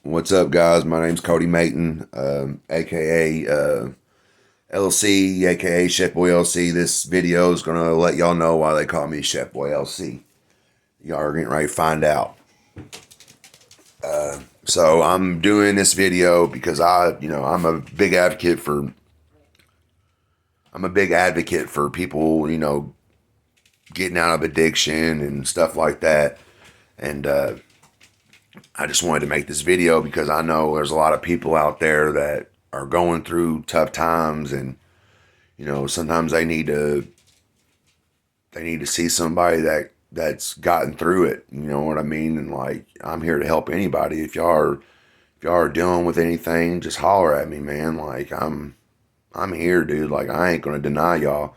What's up, guys? My name's Cody Mayton, aka LC, aka Chef Boy LC. This video is gonna let y'all know why they call me Chef Boy LC. Y'all are getting ready to find out. So I'm doing this video because I'm a big advocate for people, getting out of addiction and stuff like that. And I just wanted to make this video because I know there's a lot of people out there that are going through tough times, and sometimes they need to see somebody that's gotten through it. You know what I mean? And like, I'm here to help anybody. If y'all are dealing with anything, just holler at me, man. Like, I'm here, dude. Like, I ain't gonna deny y'all.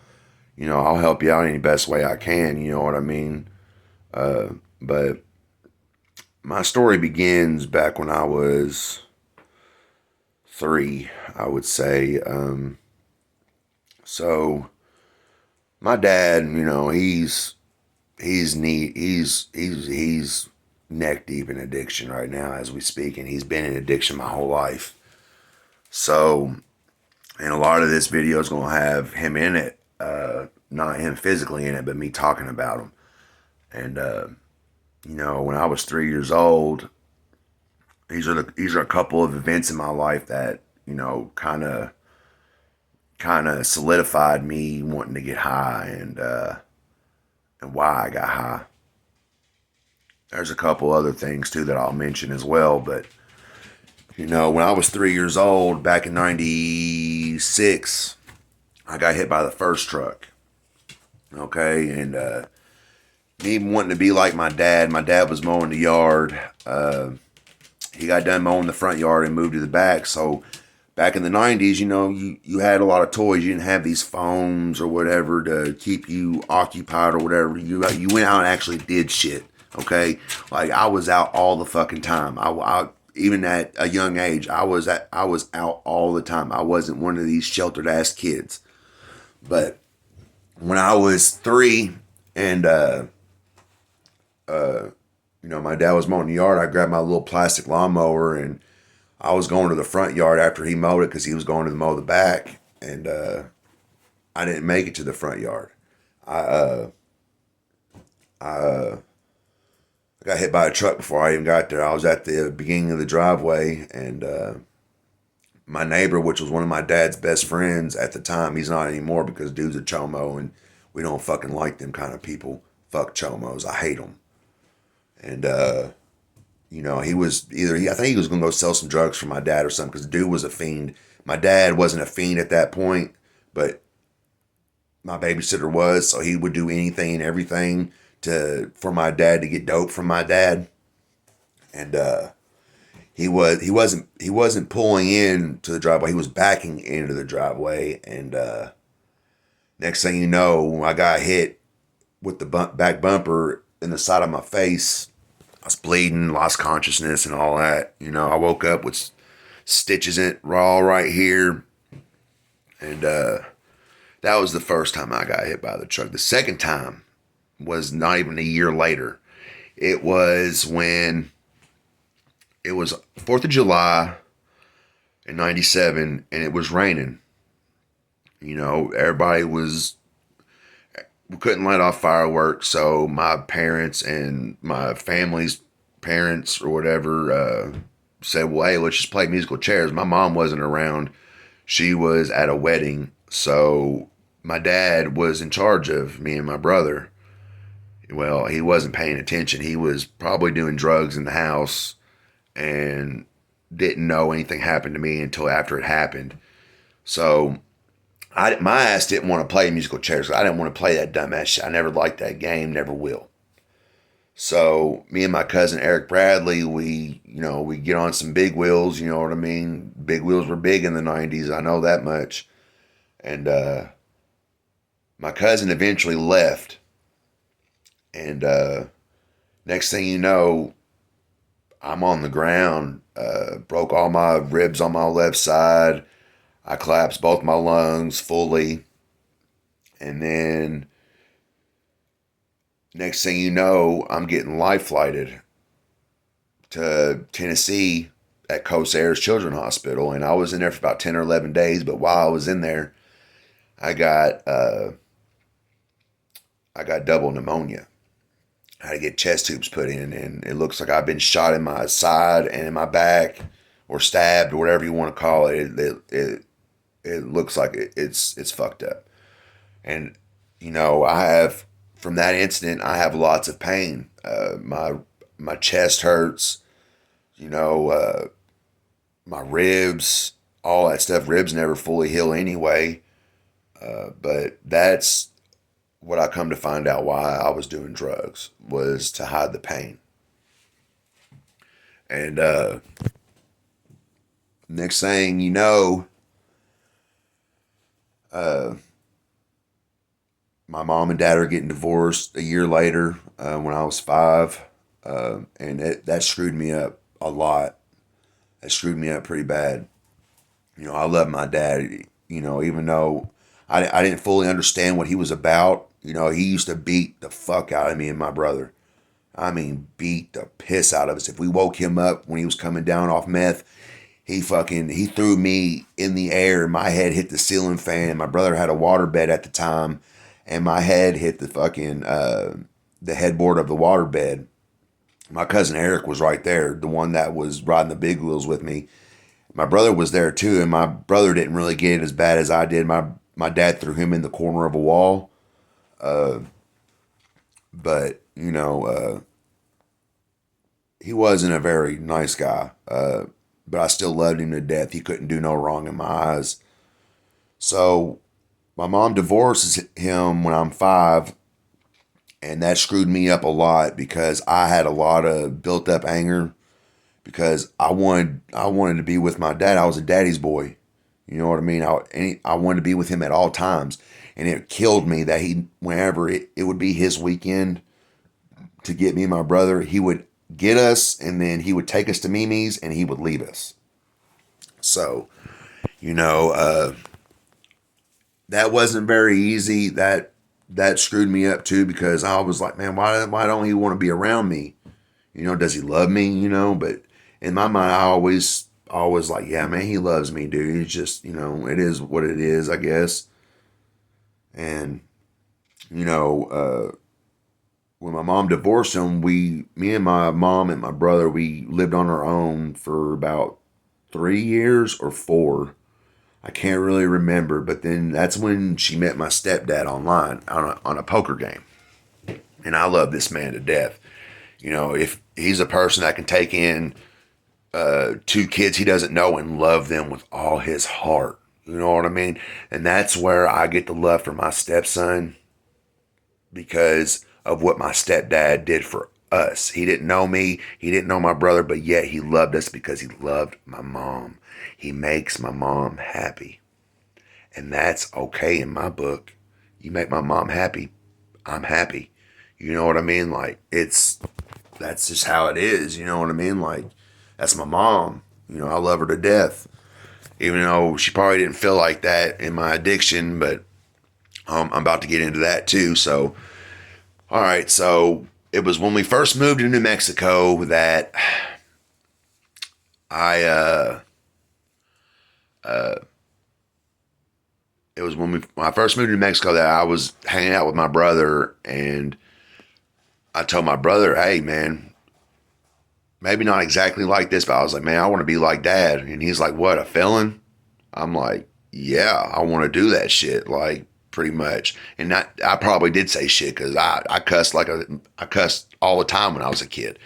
I'll help you out any best way I can. You know what I mean? But my story begins back when I was 3, I would say. So my dad, he's neck deep in addiction right now as we speak, and he's been in addiction my whole life. So, and a lot of this video is gonna have him in it, not him physically in it, but me talking about him. And when I was 3 years old, these are a couple of events in my life that kind of solidified me wanting to get high, and why I got high. There's a couple other things too that I'll mention as well, but when I was 3 years old back in '96, I got hit by the first truck. Okay, and me wanting to be like my dad. My dad was mowing the yard. He got done mowing the front yard and moved to the back. So back in the '90s, you had a lot of toys. You didn't have these phones or whatever to keep you occupied or whatever. You went out and actually did shit. Okay, like, I was out all the fucking time. I even at a young age, I was out all the time. I wasn't one of these sheltered ass kids. But when I was 3, and my dad was mowing the yard, I grabbed my little plastic lawnmower, and I was going to the front yard after he mowed it because he was going to mow the back, and I didn't make it to the front yard. I got hit by a truck before I even got there. I was at the beginning of the driveway, and my neighbor, which was one of my dad's best friends at the time, he's not anymore because dude's a chomo, and we don't fucking like them kind of people. Fuck chomos. I hate them. And he was I think he was gonna go sell some drugs for my dad or something because the dude was a fiend. My dad wasn't a fiend at that point, but my babysitter was, so he would do anything and everything for my dad to get dope from my dad. And he wasn't pulling in to the driveway. He was backing into the driveway, and next thing you know, I got hit with the back bumper in the side of my face. I was bleeding, lost consciousness, and all that. I woke up with stitches in it raw right here, and that was the first time I got hit by the truck. The second time was not even a year later. It was when it was 4th of July in '97, and it was raining. Everybody we couldn't light off fireworks, so my parents and my family's parents or whatever said, well, hey, let's just play musical chairs. My mom wasn't around. She was at a wedding, so my dad was in charge of me and my brother. Well, he wasn't paying attention. He was probably doing drugs in the house and didn't know anything happened to me until after it happened. So my ass didn't want to play musical chairs. I didn't want to play that dumbass shit. I never liked that game, never will. So me and my cousin Eric Bradley, we get on some big wheels. You know what I mean? Big wheels were big in the '90s. I know that much. And my cousin eventually left. And next thing you know, I'm on the ground. Broke all my ribs on my left side. I collapsed both my lungs fully. And then next thing you know, I'm getting life flighted to Tennessee at Coast Airs Children's Hospital, and I was in there for about 10 or 11 days. But while I was in there, I got I got double pneumonia. I had to get chest tubes put in, and it looks like I've been shot in my side and in my back, or stabbed, or whatever you want to call it. It looks like it's fucked up. And I have, from that incident, I have lots of pain. My chest hurts. You know, my ribs, all that stuff. Ribs never fully heal anyway. But that's what I come to find out why I was doing drugs, was to hide the pain. And next thing you know, uh, my mom and dad are getting divorced a year later, when I was 5. And that screwed me up a lot. It screwed me up pretty bad. I love my dad, even though I didn't fully understand what he was about. He used to beat the fuck out of me and my brother. I mean, beat the piss out of us. If we woke him up when he was coming down off meth, he threw me in the air. My head hit the ceiling fan. My brother had a water bed at the time, and my head hit the headboard of the water bed. My cousin Eric was right there, the one that was riding the big wheels with me. My brother was there too, and my brother didn't really get it as bad as I did. My dad threw him in the corner of a wall. But he wasn't a very nice guy. But I still loved him to death. He couldn't do no wrong in my eyes. So my mom divorces him when I'm 5, and that screwed me up a lot because I had a lot of built up anger because I wanted to be with my dad. I was a daddy's boy. You know what I mean? I wanted to be with him at all times. And it killed me that whenever it would be his weekend to get me and my brother, he would get us, and then he would take us to Mimi's, and he would leave us. So, that wasn't very easy. That screwed me up too, because I was like, man, why don't he want to be around me? Does he love me? But in my mind, I always like, yeah, man, he loves me, dude. He's just, it is what it is, I guess. And, when my mom divorced him, me and my mom and my brother, we lived on our own for about 3 years or 4. I can't really remember, but then that's when she met my stepdad online on a poker game. And I love this man to death. If he's a person that can take in 2 kids he doesn't know and love them with all his heart. You know what I mean? And that's where I get the love for my stepson, because of what my stepdad did for us. He didn't know me. He didn't know my brother, but yet he loved us because he loved my mom. He makes my mom happy. And that's okay in my book. You make my mom happy, I'm happy. You know what I mean? Like, that's just how it is. You know what I mean? Like, that's my mom. I love her to death. Even though she probably didn't feel like that in my addiction, but I'm about to get into that too. So, all right. So it was when we first moved to New Mexico that it was when I first moved to New Mexico that I was hanging out with my brother, and I told my brother, hey, man, maybe not exactly like this, but I was like, man, I want to be like Dad. And he's like, what, a felon? I'm like, yeah, I want to do that shit, like, pretty much. And I probably did say shit because I cussed I cussed all the time when I was a kid.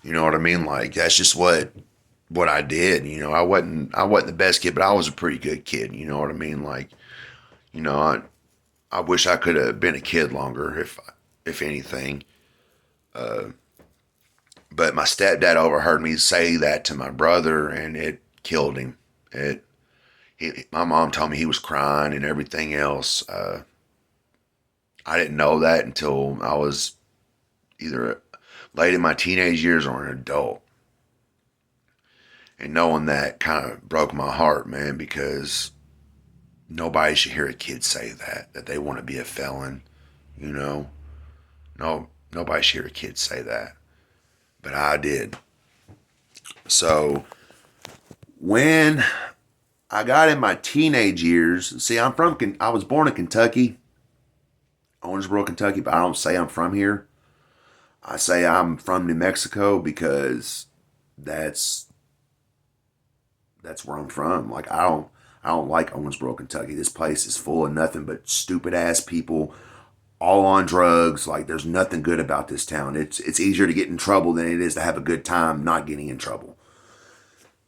You know what I mean? Like, that's just what I did. I wasn't the best kid, but I was a pretty good kid. You know what I mean? Like, I wish I could have been a kid longer, if anything. But my stepdad overheard me say that to my brother, and it killed him. My mom told me he was crying and everything else. I didn't know that until I was either late in my teenage years or an adult. And knowing that kind of broke my heart, man, because nobody should hear a kid say that they want to be a felon. No, nobody should hear a kid say that. But I did. So When I got in my teenage years, see, I was born in Kentucky, Owensboro, Kentucky, but I don't say I'm from here. I say I'm from New Mexico because that's that's where I'm from. Like I don't like Owensboro, Kentucky. This place is full of nothing but stupid ass people, all on drugs. Like there's nothing good about this town. It's easier to get in trouble than it is to have a good time not getting in trouble.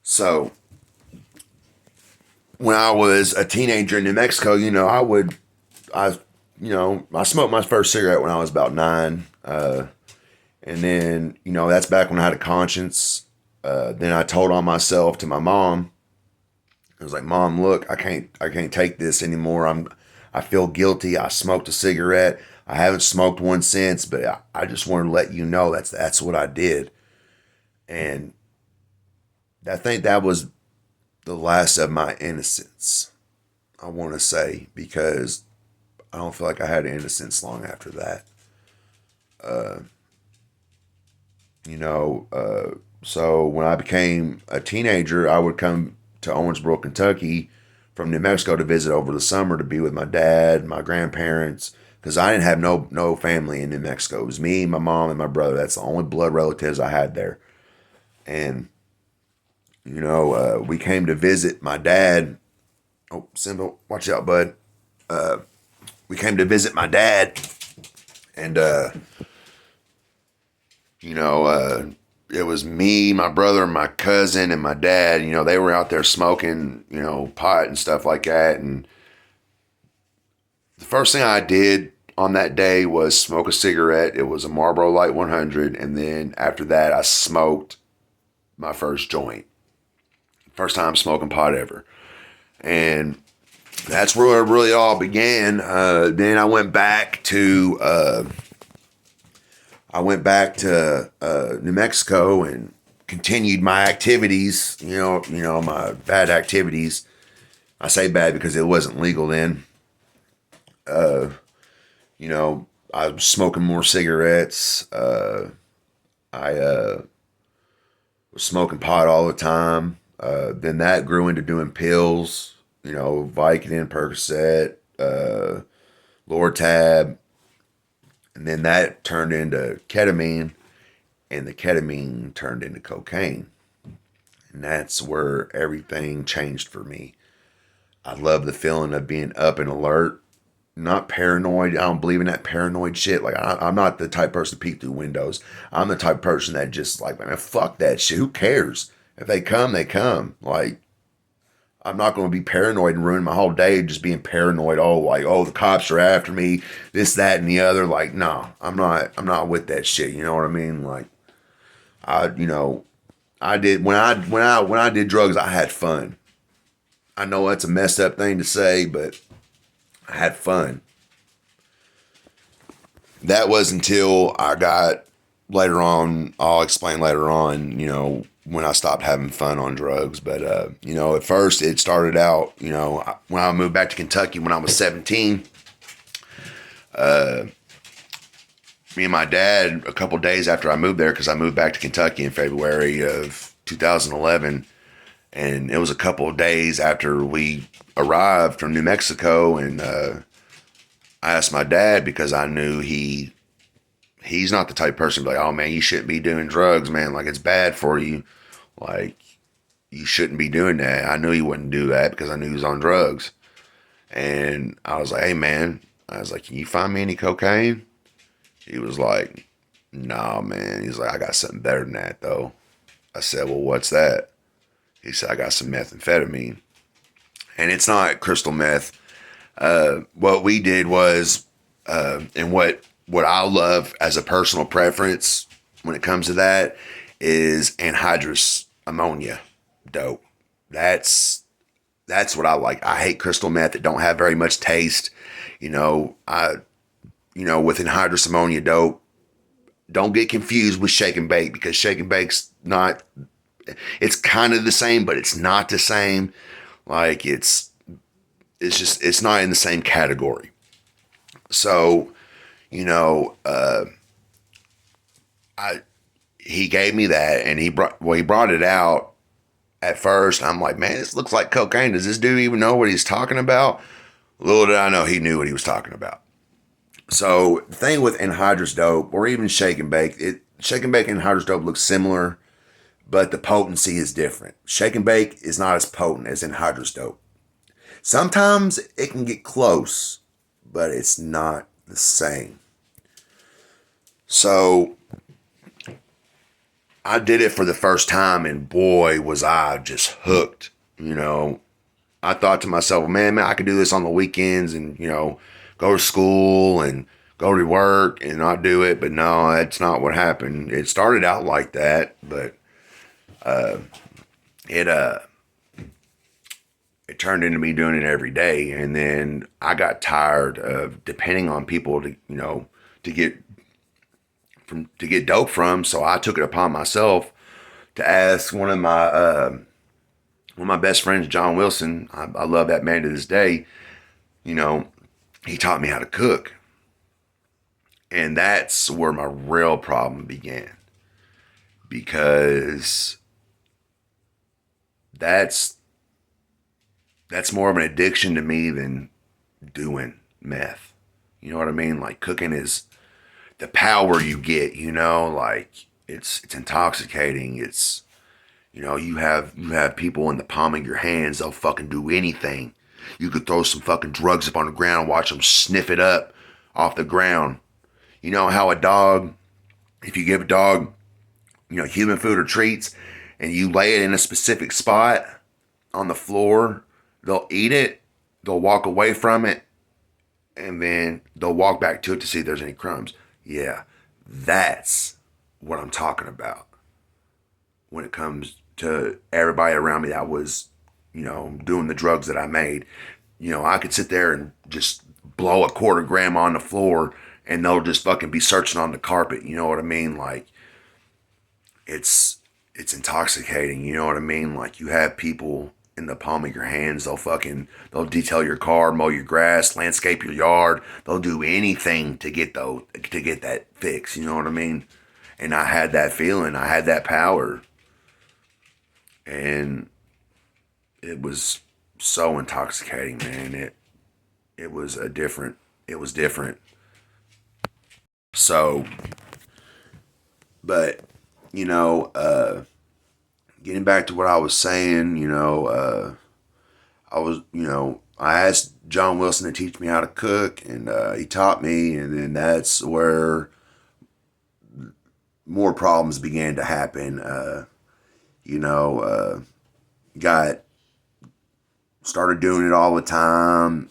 So when I was a teenager in New Mexico, I I smoked my first cigarette when I was about 9. And then, that's back when I had a conscience. Then I told on myself to my mom. I was like, Mom, look, I can't take this anymore. I feel guilty. I smoked a cigarette. I haven't smoked one since, but I just wanted to let you know that's what I did. And I think that was the last of my innocence, I want to say, because I don't feel like I had innocence long after that. Uh, so when I became a teenager, I would come to Owensboro, Kentucky from New Mexico to visit over the summer to be with my dad, my grandparents, because I didn't have no family in New Mexico. It was me, my mom, and my brother. That's the only blood relatives I had there. And we came to visit my dad. Oh, Simba, watch out, bud. We came to visit my dad, and you know, it was me, my brother, my cousin, and my dad. They were out there smoking, pot and stuff like that. And the first thing I did on that day was smoke a cigarette. It was a Marlboro Light 100. And then after that, I smoked my first joint. First time smoking pot ever. And that's where it really all began. Then I went back to New Mexico and continued my activities. My bad activities. I say bad because it wasn't legal then. I was smoking more cigarettes. I was smoking pot all the time. Then that grew into doing pills. Vicodin, Percocet, Lortab, and then that turned into ketamine, and the ketamine turned into cocaine. And that's where everything changed for me. I love the feeling of being up and alert, not paranoid. I don't believe in that paranoid shit. Like, I'm not the type of person to peek through windows. I'm the type of person that just like, man, fuck that shit. Who cares? If they come, they come. Like, I'm not going to be paranoid and ruin my whole day just being paranoid. Oh, the cops are after me, this, that, and the other. Like, no, I'm not with that shit. You know what I mean? Like, I, you know, I did when I did drugs, I had fun. I know that's a messed up thing to say, but I had fun. That was until I got later on. I'll explain later on. When I stopped having fun on drugs. But at first it started out. When I moved back to Kentucky when I was 17. Me and my dad, a couple days after I moved there, because I moved back to Kentucky in February of 2011, and it was a couple of days after we arrived from New Mexico, and I asked my dad because I knew he's not the type of person to be like, oh man, you shouldn't be doing drugs, man. Like, it's bad for you. Like, you shouldn't be doing that. I knew he wouldn't do that because I knew he was on drugs. And I was like, hey man, I was like, can you find me any cocaine? He was like, nah, man. He's like, I got something better than that though. I said, well, what's that? He said, I got some methamphetamine. And it's not crystal meth. What we did was, and what I love as a personal preference when it comes to that is anhydrous ammonia dope. That's what I like. I hate crystal meth that don't have very much taste. With anhydrous ammonia dope, don't get confused with shake and bake, because shake and bake's not. It's kind of the same, but it's not the same. Like, it's not in the same category. So, I he gave me that, and he brought it out at first, I'm like, man, this looks like cocaine. Does this dude even know what he's talking about? Little did I know he knew what he was talking about. So the thing with anhydrous dope or even shake and bake, shake and bake and anhydrous dope looks similar, but the potency is different. Shake and bake is not as potent as anhydrous dope. Sometimes it can get close, but it's not the same. So I did it for the first time, and boy, was I just hooked. I thought to myself, man, I could do this on the weekends and, go to school and go to work and not do it. But no, that's not what happened. It started out like that, but it it turned into me doing it every day. And then I got tired of depending on people to get to get dope from. So I took it upon myself to ask one of my best friends, John Wilson. I love that man to this day. He taught me how to cook. And that's where my real problem began. Because that's more of an addiction to me than doing meth. You know what I mean? Like cooking is the power you get, like it's intoxicating. It's you have people in the palm of your hands. They'll fucking do anything. You could throw some fucking drugs up on the ground, watch them sniff it up off the ground. You know how a dog, if you give a dog, human food or treats, and you lay it in a specific spot on the floor, they'll eat it, they'll walk away from it, and then they'll walk back to it to see if there's any crumbs. Yeah, that's what I'm talking about when it comes to everybody around me that was, doing the drugs that I made. I could sit there and just blow a quarter gram on the floor and they'll just fucking be searching on the carpet. You know what I mean? Like it's intoxicating. You know what I mean? Like you have people in the palm of your hands. They'll detail your car, mow your grass, landscape your yard. They'll do anything to get that fix. You know what I mean? And I had that feeling. I had that power. And it was so intoxicating, man. It was different. So, but getting back to what I was saying, I asked John Wilson to teach me how to cook, and he taught me, and then that's where more problems began to happen. Got started doing it all the time,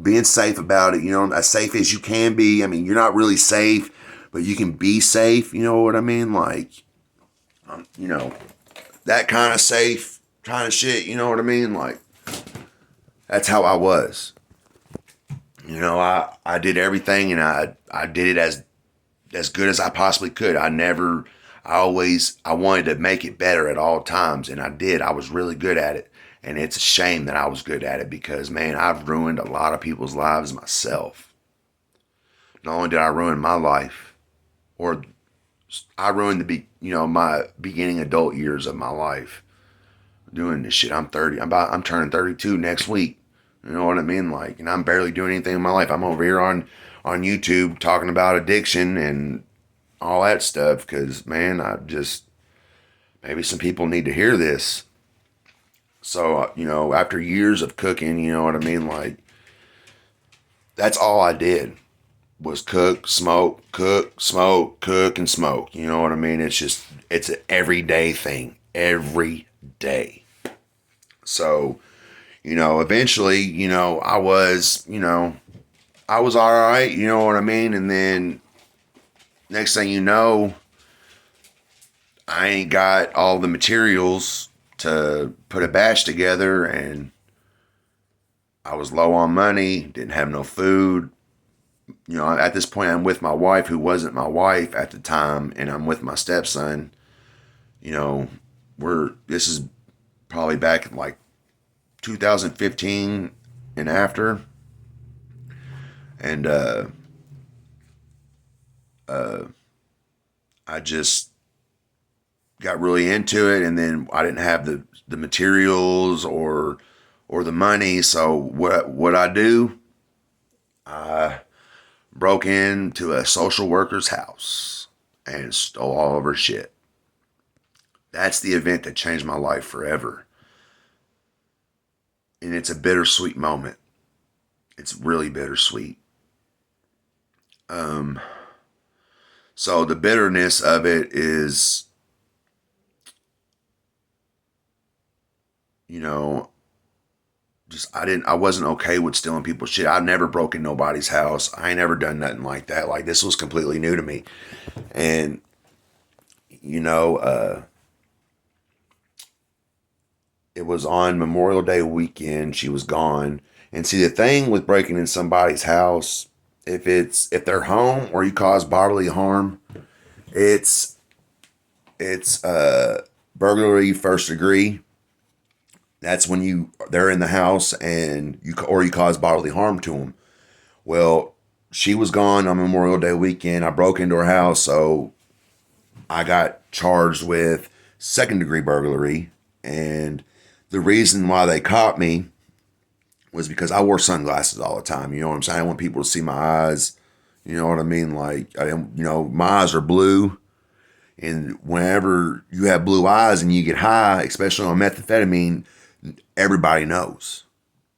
being safe about it, as safe as you can be. I mean, you're not really safe, but you can be safe, you know what I mean? Like, that kind of safe kind of shit, you know what I mean? Like, that's how I was. I did everything and I did it as good as I possibly could. I wanted to make it better at all times, and I did. I was really good at it. And it's a shame that I was good at it because, man, I've ruined a lot of people's lives myself. Not only did I ruin my life, or I ruined my beginning adult years of my life doing this shit. I'm 30. I'm turning 32 next week. You know what I mean? Like, and I'm barely doing anything in my life. I'm over here on YouTube talking about addiction and all that stuff because, man, maybe some people need to hear this. So, after years of cooking, you know what I mean? Like, that's all I did was cook, smoke, cook, and smoke. You know what I mean? It's an everyday thing. Every day. So, eventually, I was all right. You know what I mean? And then next thing you know, I ain't got all the materials to put a batch together, and I was low on money, didn't have no food. At this point, I'm with my wife, who wasn't my wife at the time, and I'm with my stepson. This is probably back in like 2015 and after, and I just got really into it, and then I didn't have the materials or the money. So what I do? I broke into a social worker's house and stole all of her shit. That's the event that changed my life forever. And it's a bittersweet moment. It's really bittersweet. Um, so the bitterness of it is, you know, just I wasn't okay with stealing people's shit. I never broke in nobody's house. I ain't never done nothing like that. Like this was completely new to me. And, you know, it was on Memorial Day weekend. She was gone. And see, the thing with breaking in somebody's house, if they're home or you cause bodily harm, it's burglary first degree. That's when they're in the house and you cause bodily harm to them. Well, she was gone on Memorial Day weekend. I broke into her house, so I got charged with second degree burglary. And the reason why they caught me was because I wore sunglasses all the time. You know what I'm saying? I want people to see my eyes. You know what I mean? Like, my eyes are blue. And whenever you have blue eyes and you get high, especially on methamphetamine, everybody knows.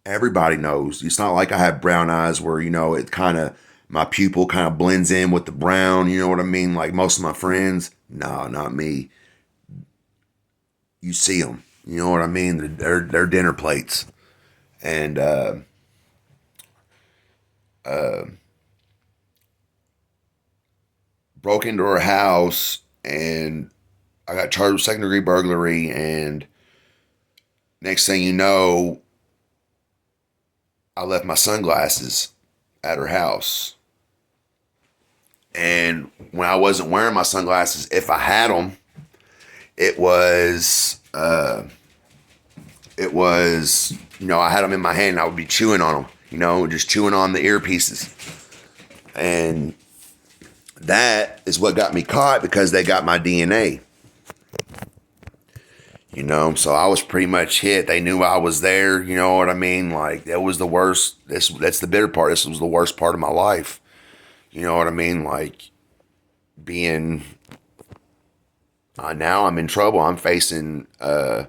Everybody knows. It's not like I have brown eyes where, it kind of, my pupil kind of blends in with the brown. You know what I mean? Like most of my friends. No, not me. You see them. You know what I mean? They're dinner plates. And broke into her house and I got charged with second degree burglary. And next thing you know, I left my sunglasses at her house. And when I wasn't wearing my sunglasses, if I had them, it was, I had them in my hand and I would be chewing on them, just chewing on the earpieces. And that is what got me caught because they got my DNA. So I was pretty much hit. They knew I was there. You know what I mean? Like that was the worst. That's the bitter part. This was the worst part of my life. You know what I mean? Like being. Now I'm in trouble. I'm facing. I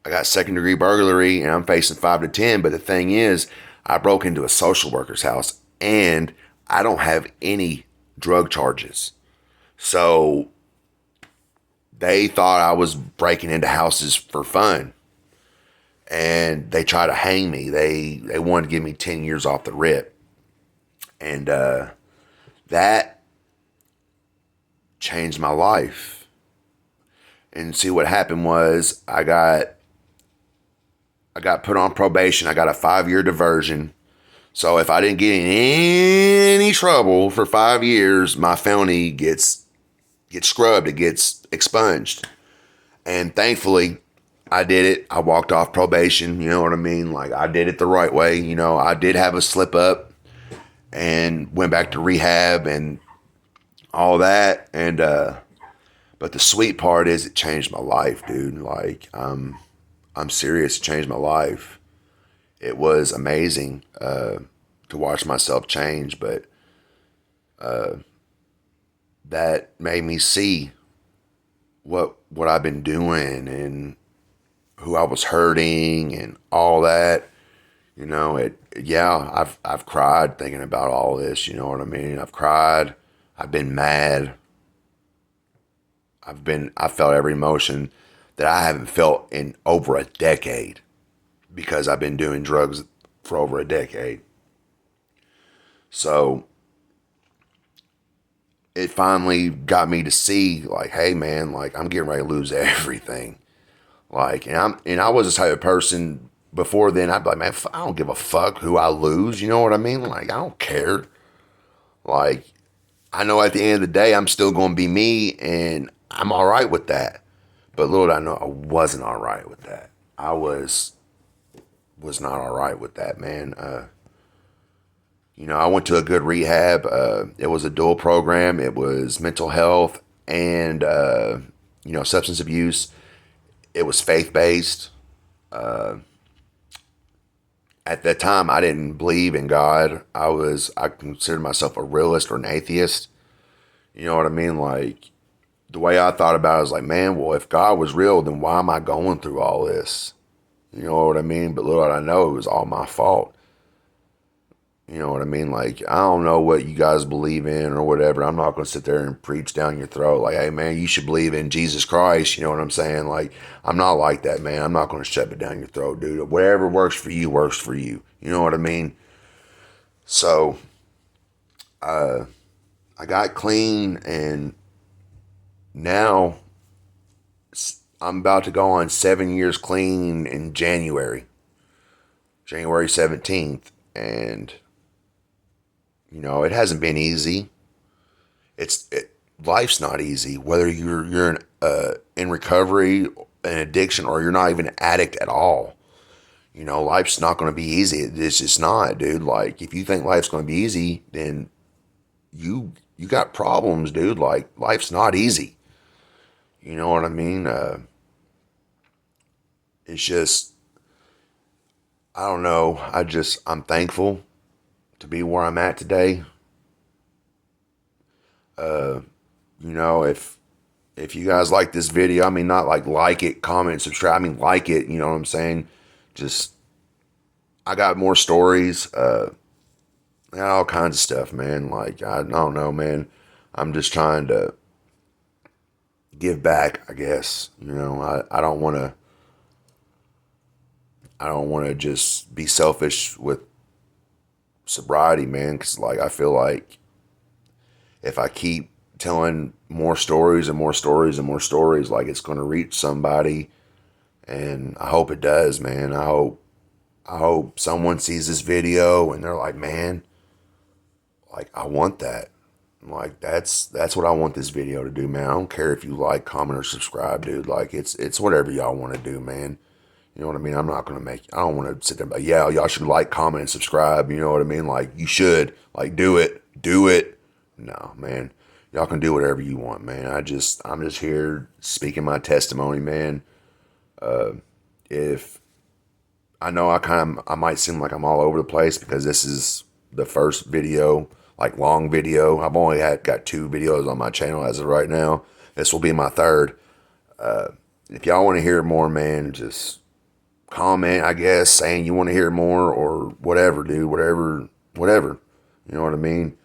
got second degree burglary, and I'm facing 5 to 10. But the thing is, I broke into a social worker's house, and I don't have any drug charges. So they thought I was breaking into houses for fun. And they tried to hang me. They wanted to give me 10 years off the rip. And that changed my life. And see what happened was I got put on probation. I got a 5-year diversion. So if I didn't get in any trouble for 5 years, my felony gets scrubbed. It gets expunged. And thankfully, I did it. I walked off probation. You know what I mean? Like I did it the right way. I did have a slip up and went back to rehab and all that. And, but the sweet part is it changed my life, dude. Like, I'm serious. It changed my life. It was amazing, to watch myself change, but, that made me see what I've been doing and who I was hurting and all that. I've cried thinking about all this, you know what I mean? I've cried. I've been mad. I felt every emotion that I haven't felt in over a decade because I've been doing drugs for over a decade. So it finally got me to see like, hey man, like I'm getting ready to lose everything. Like, and I was the type of person before then, I'd be like, man, I don't give a fuck who I lose. You know what I mean? Like, I don't care. Like, I know at the end of the day, I'm still going to be me and I'm all right with that. But little did I know I wasn't all right with that. I was not all right with that, man. I went to a good rehab. It was a dual program. It was mental health and substance abuse. It was faith based. At that time, I didn't believe in God. I considered myself a realist or an atheist. You know what I mean? Like, the way I thought about it was like, man, well, if God was real, then why am I going through all this? You know what I mean? But little did I know it was all my fault. You know what I mean? Like, I don't know what you guys believe in or whatever. I'm not going to sit there and preach down your throat like, hey, man, you should believe in Jesus Christ. You know what I'm saying? Like, I'm not like that, man. I'm not going to shove it down your throat, dude. Whatever works for you works for you. You know what I mean? So, I got clean, and now I'm about to go on 7 years clean in January 17th. And, it hasn't been easy. Life's not easy. Whether you're in recovery, an addiction, or you're not even an addict at all. Life's not going to be easy. It's just not, dude. Like, if you think life's going to be easy, then you got problems, dude. Like, life's not easy. You know what I mean? It's just, I don't know. I'm thankful to be where I'm at today. If you guys like this video, I mean, not like it, comment, subscribe. I mean, like it. You know what I'm saying? Just, I got more stories. I got all kinds of stuff, man. Like, I don't know, man. I'm just trying to give back, I guess. I don't want to. I don't want to just be selfish with sobriety, man. Because, like, I feel like if I keep telling more stories and more stories and more stories, like, it's going to reach somebody, and I hope it does, man. I hope someone sees this video and they're like, man, like, I want that. Like, that's what I want this video to do, man. I don't care if you like, comment, or subscribe, dude. Like, it's whatever y'all want to do, man. You know what I mean? I'm not gonna I don't want to sit there and be like, yeah, y'all should like, comment, and subscribe. You know what I mean? Like, you should, like, do it. No, man. Y'all can do whatever you want, man. I'm just here speaking my testimony, man. If I know I might seem like I'm all over the place because this is the first video, like, long video. I've only got 2 videos on my channel as of right now. This will be my 3rd. If y'all want to hear more, man, just comment, I guess, saying you want to hear more or whatever, dude. Whatever. You know what I mean?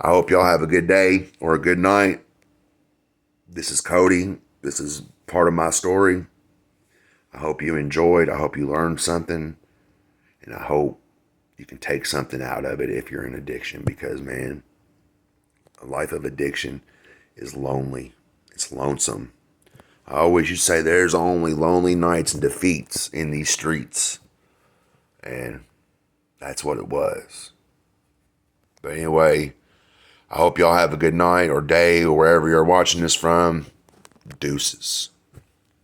I hope y'all have a good day or a good night. This is Cody. This is part of my story. I hope you enjoyed. I hope you learned something. And I hope you can take something out of it if you're in addiction, because, man, a life of addiction is lonely. It's lonesome. I always used to say there's only lonely nights and defeats in these streets. And that's what it was. But anyway, I hope y'all have a good night or day or wherever you're watching this from. Deuces.